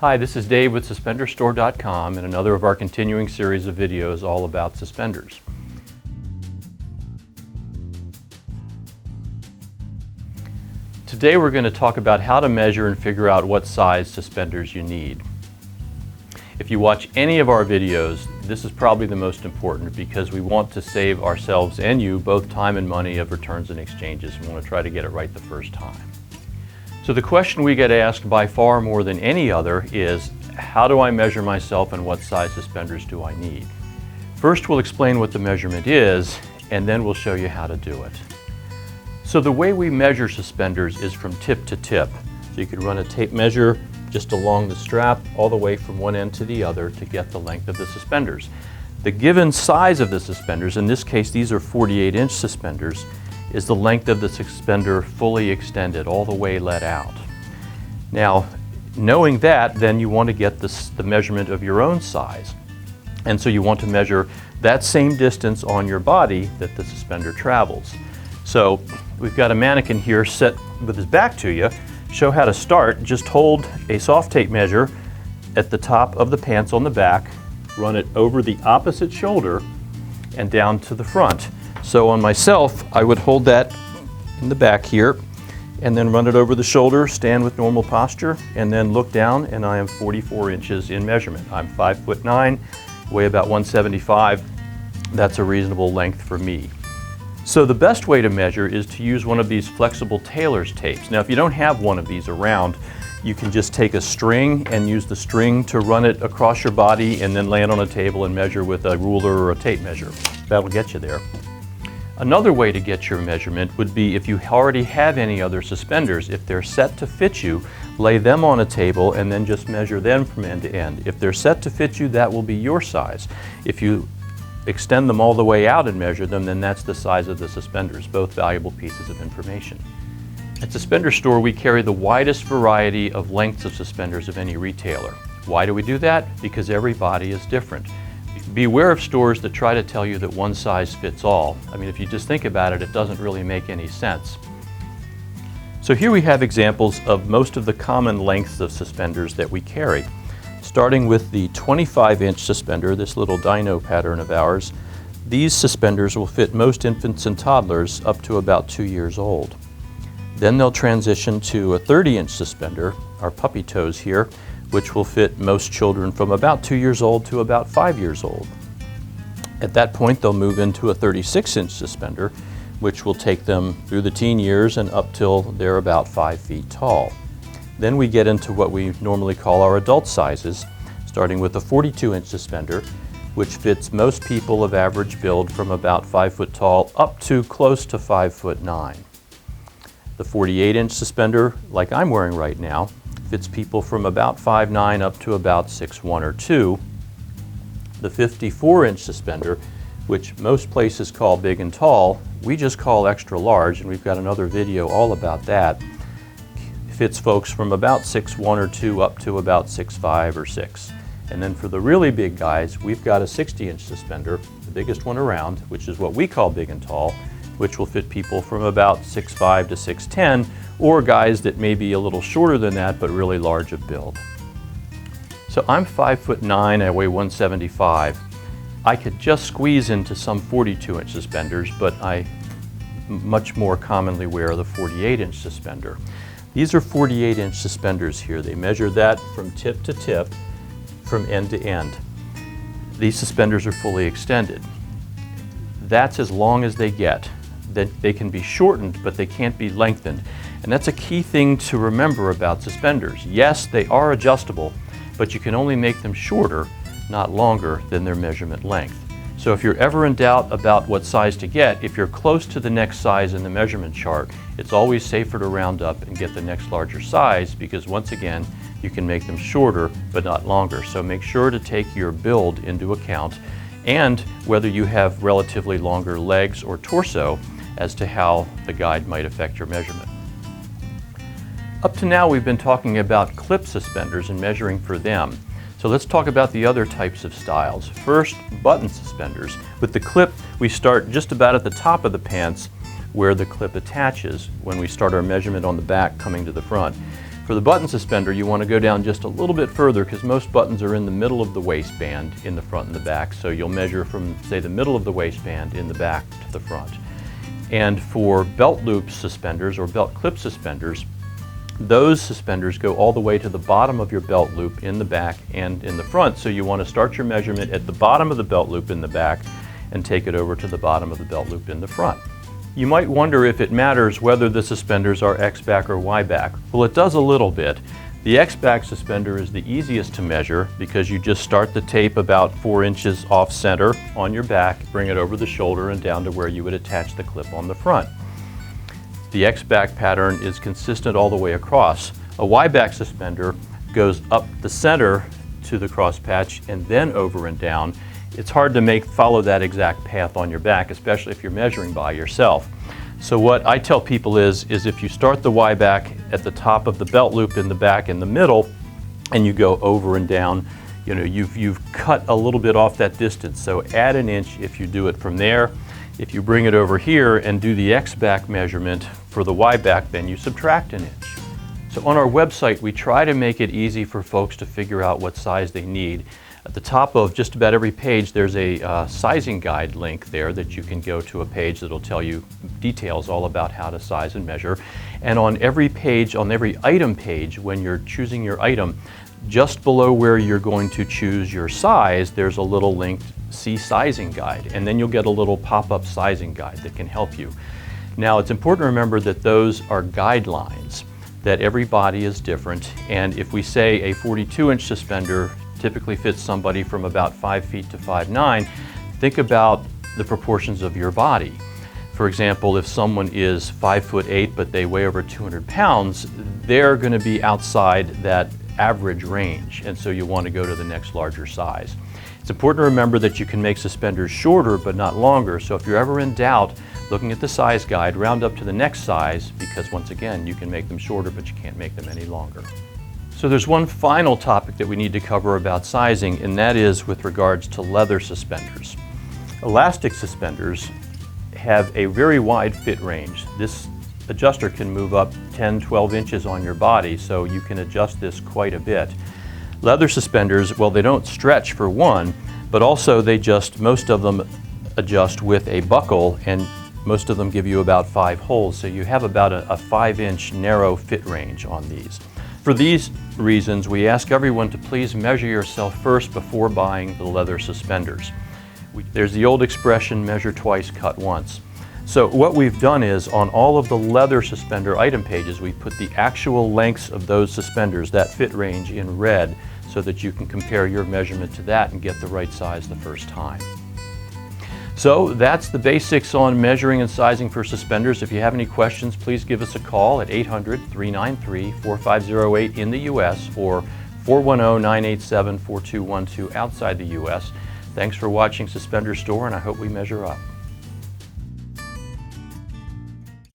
Hi, this is Dave with SuspenderStore.com and another of our continuing series of videos all about suspenders. Today we're going to talk about how to measure and figure out what size suspenders you need. If you watch any of our videos, this is probably the most important because we want to save ourselves and you both time and money of returns and exchanges. We want to try to get it right the first time. So the question we get asked by far more than any other is, how do I measure myself and what size suspenders do I need? First we'll explain what the measurement is, and then we'll show you how to do it. So the way we measure suspenders is from tip to tip. So you can run a tape measure just along the strap all the way from one end to the other to get the length of the suspenders. The given size of the suspenders, in this case these are 48-inch suspenders, is the length of the suspender fully extended, all the way let out. Now, knowing that, then you want to get the measurement of your own size. And so you want to measure that same distance on your body that the suspender travels. So we've got a mannequin here set with his back to you. Show how to start. Just hold a soft tape measure at the top of the pants on the back, run it over the opposite shoulder and down to the front. So on myself, I would hold that in the back here and then run it over the shoulder, stand with normal posture, and then look down, and I am 44 inches in measurement. I'm 5'9", weigh about 175. That's a reasonable length for me. So the best way to measure is to use one of these flexible tailor's tapes. Now if you don't have one of these around, you can just take a string and use the string to run it across your body and then lay it on a table and measure with a ruler or a tape measure. That'll get you there. Another way to get your measurement would be if you already have any other suspenders. If they're set to fit you, lay them on a table and then just measure them from end to end. If they're set to fit you, that will be your size. If you extend them all the way out and measure them, then that's the size of the suspenders, both valuable pieces of information. At SuspenderStore, we carry the widest variety of lengths of suspenders of any retailer. Why do we do that? Because every body is different. Beware of stores that try to tell you that one size fits all. I mean, if you just think about it, it doesn't really make any sense. So here we have examples of most of the common lengths of suspenders that we carry. Starting with the 25-inch suspender, this little dino pattern of ours, these suspenders will fit most infants and toddlers up to about 2 years old. Then they'll transition to a 30-inch suspender, our puppy toes here, which will fit most children from about 2 years old to about 5 years old. At that point, they'll move into a 36-inch suspender, which will take them through the teen years and up till they're about 5 feet tall. Then we get into what we normally call our adult sizes, starting with a 42-inch suspender, which fits most people of average build from about 5 foot tall up to close to 5'9". The 48-inch suspender, like I'm wearing right now, fits people from about 5'9" up to about 6'1" or 2". The 54-inch suspender, which most places call big and tall, we just call extra large, and we've got another video all about that, fits folks from about 6'1" or 2" up to about 6'5" or 6". And then for the really big guys, we've got a 60-inch suspender, the biggest one around, which is what we call big and tall, which will fit people from about 6'5" to 6'10", or guys that may be a little shorter than that but really large of build. So I'm 5'9", I weigh 175. I could just squeeze into some 42-inch suspenders, but I much more commonly wear the 48-inch suspender. These are 48-inch suspenders here. They measure that from tip to tip, from end to end. These suspenders are fully extended. That's as long as they get. They can be shortened, but they can't be lengthened. And that's a key thing to remember about suspenders. Yes, they are adjustable, but you can only make them shorter, not longer, than their measurement length. So if you're ever in doubt about what size to get, if you're close to the next size in the measurement chart, it's always safer to round up and get the next larger size, because once again, you can make them shorter but not longer. So make sure to take your build into account and whether you have relatively longer legs or torso as to how the guide might affect your measurement. Up to now, we've been talking about clip suspenders and measuring for them. So let's talk about the other types of styles. First, button suspenders. With the clip, we start just about at the top of the pants where the clip attaches when we start our measurement on the back coming to the front. For the button suspender, you want to go down just a little bit further because most buttons are in the middle of the waistband in the front and the back. So you'll measure from, say, the middle of the waistband in the back to the front. And for belt loop suspenders or belt clip suspenders, those suspenders go all the way to the bottom of your belt loop in the back and in the front. So you want to start your measurement at the bottom of the belt loop in the back and take it over to the bottom of the belt loop in the front. You might wonder if it matters whether the suspenders are X-back or Y-back. Well, it does a little bit. The X-back suspender is the easiest to measure because you just start the tape about 4 inches off center on your back, bring it over the shoulder and down to where you would attach the clip on the front. The X-back pattern is consistent all the way across. A Y-back suspender goes up the center to the cross patch and then over and down. It's hard to follow that exact path on your back, especially if you're measuring by yourself. So what I tell people is if you start the Y-back at the top of the belt loop in the back in the middle and you go over and down, you know, you've cut a little bit off that distance. So add an inch if you do it from there. If you bring it over here and do the X-back measurement for the Y-back, then you subtract an inch. So on our website, we try to make it easy for folks to figure out what size they need. At the top of just about every page, there's a sizing guide link there that you can go to a page that'll tell you details all about how to size and measure. And on every page, on every item page, when you're choosing your item, just below where you're going to choose your size, there's a little link, See Sizing Guide, and then you'll get a little pop-up sizing guide that can help you. Now, it's important to remember that those are guidelines, that every body is different, and if we say a 42-inch suspender typically fits somebody from about 5 feet to 5'9", think about the proportions of your body. For example, if someone is 5'8" but they weigh over 200 pounds, they're going to be outside that average range, and so you want to go to the next larger size. It's important to remember that you can make suspenders shorter but not longer, so if you're ever in doubt, looking at the size guide, round up to the next size, because once again, you can make them shorter but you can't make them any longer. So there's one final topic that we need to cover about sizing, and that is with regards to leather suspenders. Elastic suspenders have a very wide fit range. This adjuster can move up 10, 12 inches on your body, so you can adjust this quite a bit. Leather suspenders, well, they don't stretch for one, but also most of them adjust with a buckle, and most of them give you about 5 holes, so you have about a 5-inch narrow fit range on these. For these reasons, we ask everyone to please measure yourself first before buying the leather suspenders. There's the old expression, measure twice, cut once. So what we've done is, on all of the leather suspender item pages, we put the actual lengths of those suspenders, that fit range, in red, so that you can compare your measurement to that and get the right size the first time. So that's the basics on measuring and sizing for suspenders. If you have any questions, please give us a call at 800-393-4508 in the U.S. or 410-987-4212 outside the U.S. Thanks for watching SuspenderStore, and I hope we measure up.